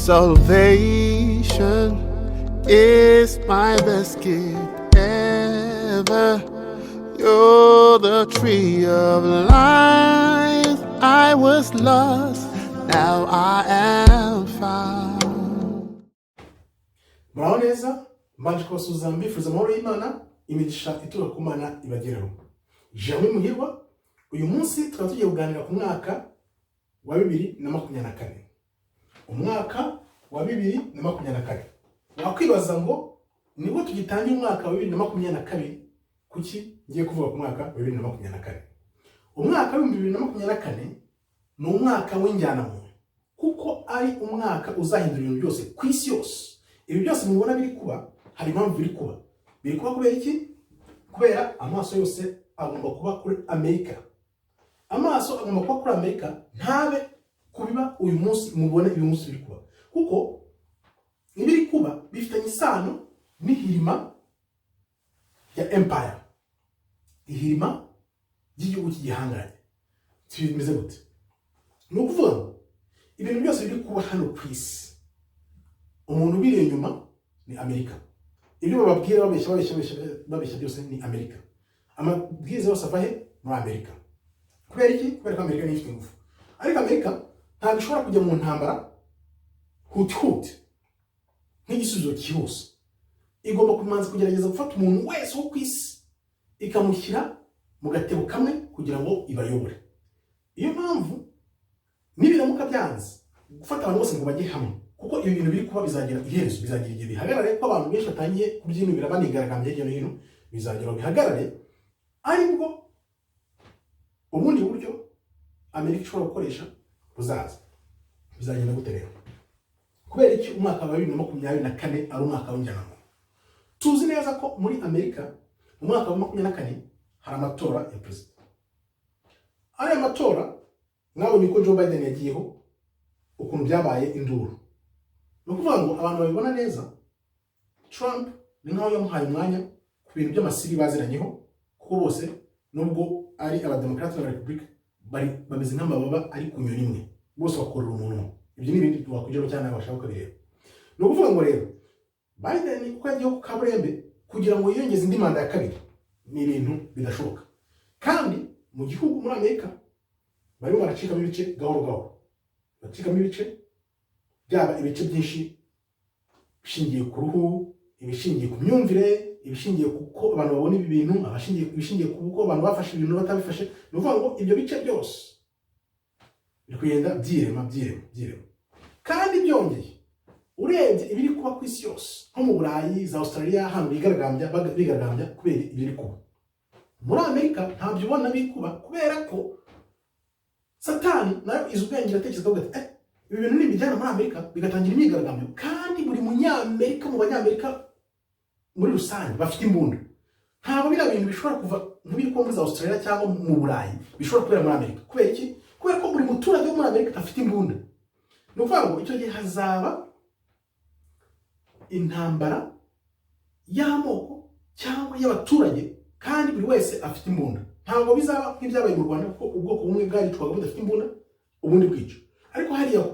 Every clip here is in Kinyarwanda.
Salvation is my best gift ever. You're the tree of life. I was lost, now I am found. Muraho neza, mbanje kubasuhuza mbifuza amahoro y'Imana, imigisha ituruka ku Mana ibageraho. Jamwe muhirwa, uyu munsi tukaba tugiye kuganira ku mwaka wa 2024. Umwaka wa 2024. Wakwibaza ngo nibwo tugitangira umwaka wa 2022 kuki ngiye kuvuga ku mwaka wa 2024. Umwaka wa 2024 ni umwaka w'injyanamuntu kuko ari umwaka uzahindura ibintu byose ku isi yose. Ibi byose mubona biri kuba hari impamvu biri kuba. Biri kuba kubera iki? Kubera amaso yose agomba kuba kuri Amerika. Amaso agomba kuba kuri Amerika, ntabe kubiba uyu munsi mubona uyu munsi biri kuba. Kuko ibiri kuba bifitanye isano n'ihirima ya empire. Ihirima ry'igihugu cy'igihanganye. Bimeze gute? Ni ukuvuga ibintu byose biri kuba hano ku isi, umuntu biri inyuma ni Amerika. Ibyo bababwira babeshya byose ni Amerika. Amabwiriza yose ava he? Muri Amerika. Kubera iki? Kubera ko Amerika niyo ifite ingufu. Ariko Amerika ntabwo ishobora kujya mu ntambara hut nk'igisubizo cyihuse. Igomba kumanza kugerageza gufata umuntu wese wo ku isi ikamushyira mu gatebo kamwe kugira ngo ibayobore. Iyo mpamvu nibiramuka byanze gufata abantu bose ngo bajye hamwe, kuko ibi bintu biri kuba bizagira iherezo, bizagira igihe bihagarare, ko abantu benshi batangiye kubyinubira banigaragambye hirya no hino, bizagira bihagarare. Aribwo ubundi buryo Amerika ishobora gukoresha buzaza. Bizagenda gute rero? Kubera iki umwaka wa 2024 ari umwaka w'injyanamuntu? Tuzi neza ko muri Amerika mu mwaka wa 2024 hari amatora ya perezida. Aya matora mwabonye ko Joe Biden yagiyeho, ukuntu byabaye induru. No kuvuga ngo abantu babibona neza, Trump ni nkaho yamuhaye umwanya ku bintu by'amasiri baziranyeho, kuko bose nubwo ari abademokrate na Republika bameze nk'amababa ari ku nyoni imwe, bose bakorera umuntu. Ibyo ni ibindi twakugeraho cyane abashaka kubireba. No kuvuga ngo rero Biden uko yagiye ku kaburembe kugira ngo yiyongeze indi manda ya kabiri ni ibintu bidashoboka. Kandi mu gihugu muri Amerika barimo baracikamo ibice gahoro gahoro. Bacikamo ibice, byaba ibice byinshi bishingiye ku ruhu, ibishingiye ku myumvire, ibishingiye kuko abantu babona ibi bintu, ibishingiye kuko abantu bafashe ibintu batabifashe. No kuvuga ngo ibyo bice byose biri kugenda byirema. Kandi byongeye urebye ibiri kuba ku isi yose, nko mu Burayi, za Australia, hano bigaragambya kubera ibiri kuba. Muri Amerika ntabyo ubona biri kuba kubera ko Satani nayo izubwenge iratekereza ko ibi bintu nibijyana muri Amerika bigatangira imyigaragambyo, kandi buri munyamerika mu banyamerika muri rusange bafite imbunda. Ntabwo bira bintu bishobora kuva nk'ibiri kuba muri Australia cyangwa mu Burayi bishobora kubera muri Amerika. Kubera iki? Kubera ko buri muturage wo muri Amerika afite imbunda. Ni ukuvuga ngo icyo gihe hazaba intambara y'amoko cyangwa y'abaturage, kandi buri wese afite imbunda. Ntabwo bizaba nk'ibyabaye mu Rwanda kuko ubwoko bumwe bwaricwaga budafite imbunda, ubundi bwica. Ariko hariya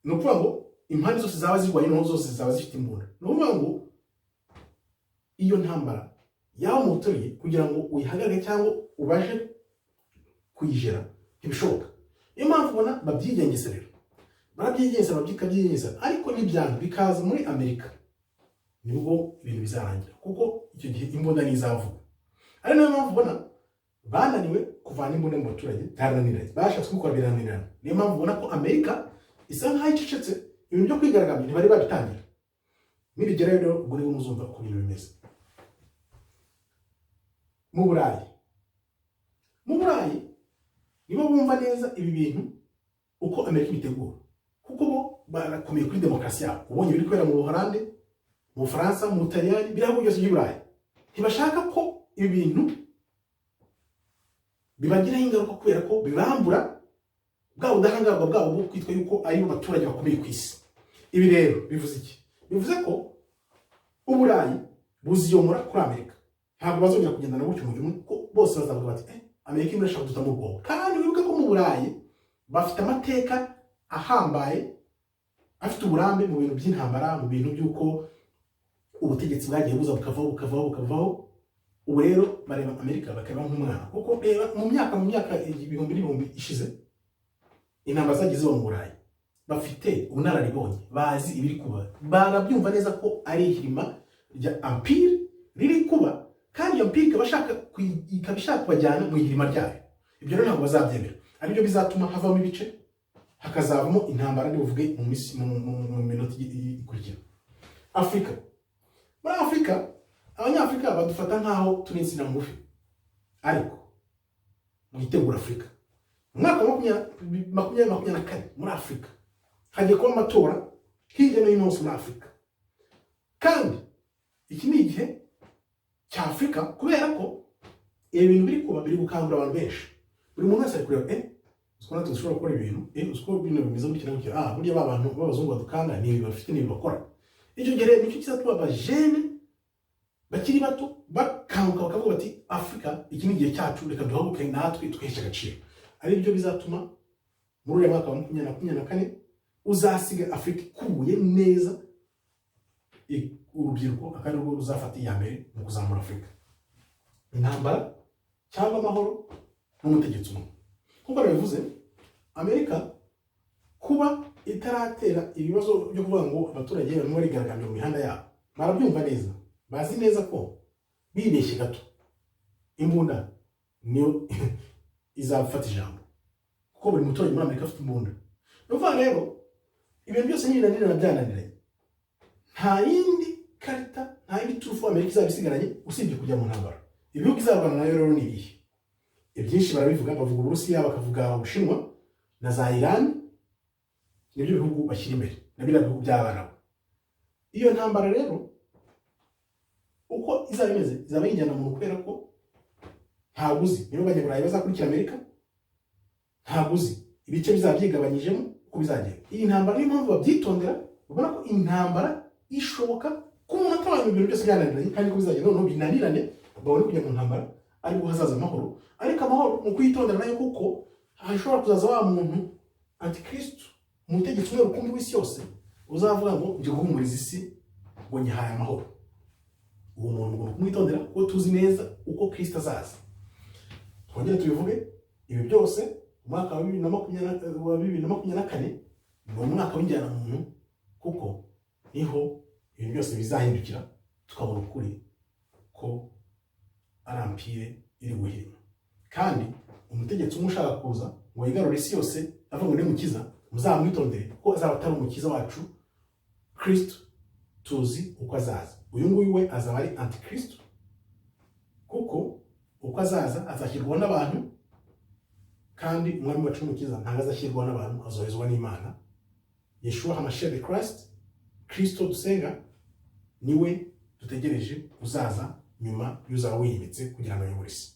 ni ukuvuga ngo impande zose zaba zirwaye, naho zose zaba zifite imbunda. Ni ukuvuga ngo iyo ntambara yawe muturage kugira ngo uyihagarare cyangwa ubashe kuyijera ntibishoboka. Niyo mpamvu ubona babyigengesera rero. Barabyigengesera, babyikabyigengesera, ariko n'ibyanga bikaza muri Amerika nibwo ibintu bizarangira, kuko icyo gihe imbunda nizavuga. Ari nayo mpamvu ubona bananiwe kuvana imbunda mu baturage, byarananiranye, bashatse gukora birananirana. Niyo mpamvu ubona ko Amerika isa nkaho icecetse, ibintu byo kwigaragambya ntibari babitangira. Nibigera rero ubwo nibo muzumva uko ibintu bimeze. Mu Burayi nibo bumva neza ibi bintu uko Amerika ibitegura, kuko bo barakomeye kuri demokarasi yabo. Ubonye biri kubera mu Buholande, mu Bufaransa, mu Butaliyani, biraho byose by'Uburayi. Ntibashaka ko ibi bintu bibagiraho ingaruka, kubera ko bibambura bwa budahangarwa bwabo bwo kwitwa yuko ari bo baturage bakomeye ku isi. Ibi rero bivuze iki? Bivuze ko Uburayi buziyomora kuri Amerika. Ntabwo bazongera kugendana gutyo mu gihe ko bose bazavuga bati Amerika irashaka kuduta mu bwoko. Kandi wibuke ko mu Burayi bafite amateka ahambaye afite uburambe mu bintu by'intambara, mu bintu by'uko ubutegetsi bwagiye buza bukavaho. Ubu rero bareba Amerika bakareba nk'umwana, kuko reba mu myaka ibihumbi ishize intambara zagiye ziba mu Burayi, bafite ubunararibonye, bazi ibiri kuba, barabyumva neza ko ari ihirima rya empire riri kuba, kandi iyo empire ikaba ishaka kubajyana mu ihirima ryayo. Ibyo rero ntabwo bazabyemera, aribyo bizatuma havamo ibice, hakazavamo intambara nibuvuge mu minota ikurikira. Afrika, muri Afrika abanyafrika badufata nkaho turi insina ngufi, ariko mwitegura Afrika mu mwaka wa 2024 muri Afrika hagiye kuba amatora hirya no hino muri Afrika, kandi iki ni igihe cya Afrika kubera ko ibintu biri kuba biri gukangura abantu benshi. Buri muntu wese ari kureba uko natwe dushobora gukora ibintu, uko bino bimeze gukira burya abantu b'abazungu badukanga ni bafite n'ibintu bakora. Icyo gihe nicyo kizatuma abajene bakiri bato bakanguka bakavuga bati Afrika iki ni igihe cyacu, reka duhaguruke natwe twiheshe agaciro. Ari byo bizatuma muri uyu mwaka wa 2024 uzasiga Afrika ikubuye neza, urubyiruko akandi rwo ruzafata iya mbere mu kuzamura Afrika. Intambara cyangwa amahoro n'umutegetsi umwe, nk'uko nabivuze, Amerika kuba itaratera ibibazo byo kuvuga ngo abaturage barimo barigaragambya mu mihanda yabo, barabyumva neza, bazi neza ko bibeshye gato imbunda niyo izafata ijambo, kuko buri muturage muri Amerika afite imbunda. Nuvuga rero ibintu byose n'ibinanirana byananiranye, nta yindi karita, nta yindi turufu Amerika izabisigaranye usibye kujya mu ntambara. Ibihugu izarwana nayo rero ni ibihe? Ibyinshi barabivuga, bavuga Uburusiya, bakavuga Ubushinwa na za Iran, nibyo bihugu bashyira imbere na biriya bihugu by'Abarabu. Iyo ntambara rero uko izaba imeze izaba yinjyana mu kubera ko ntabwo uzi niba abanyaburayi bazakurikira Amerika, ntabwo uzi ibice bizaba byigabanyijemo uko bizagenda. Iyi ntambara niyo mpamvu babyitondera, ubona ko intambara ishoboka ko umuntu atabanye ibintu byose byananiranye, kandi ko bizagenda noneho binanirane babone kujya mu ntambara, ariko hazaza amahoro. Ariko amahoro mu kwitondera nayo, kuko hashobora kuzaza wa muntu antikristo, umutegetsi umwe rukumbi w'isi yose, uzavuga ngo njye guhumuriza isi ngo nyihaye amahoro. Uwo muntu ugomba kumwitondera, kuko tuzi neza uko Kristo azaza. Twongere tubivuge, ibi byose umwaka wa 2024 ni umwaka w'injyana muntu, kuko niho ibintu byose bizahindukira, tukabona ukuri ko ari empire iri guhirima. Kandi umutegetsi umwe ushaka kuza ngo yigarure isi yose avuga ngo ni mukiza, muzamwitondere ko azaba atari umukiza wacu. Kristo tuzi uko azaza, uyu nguyu we azaba ari antikristo, kuko uko azaza azashyirwaho n'abantu, kandi umwami wacu n'umukiza ntabwo azashyirwaho n'abantu, azoherezwa n'Imana. Yeshua HaMashiach the Christ, Kristo dusenga, niwe dutegereje uzaza nyuma y'uzaba wiyimitse kugira ngo ayobore isi.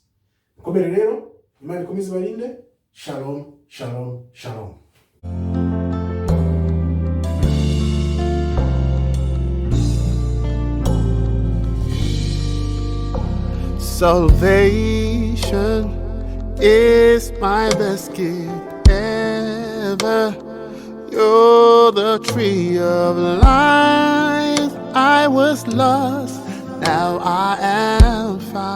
Mukomere rero, Imana ikomeze ibarinde. Shalom, shalom, shalom. Salvation is my best gift ever. You're the tree of life. I was lost, now I am found.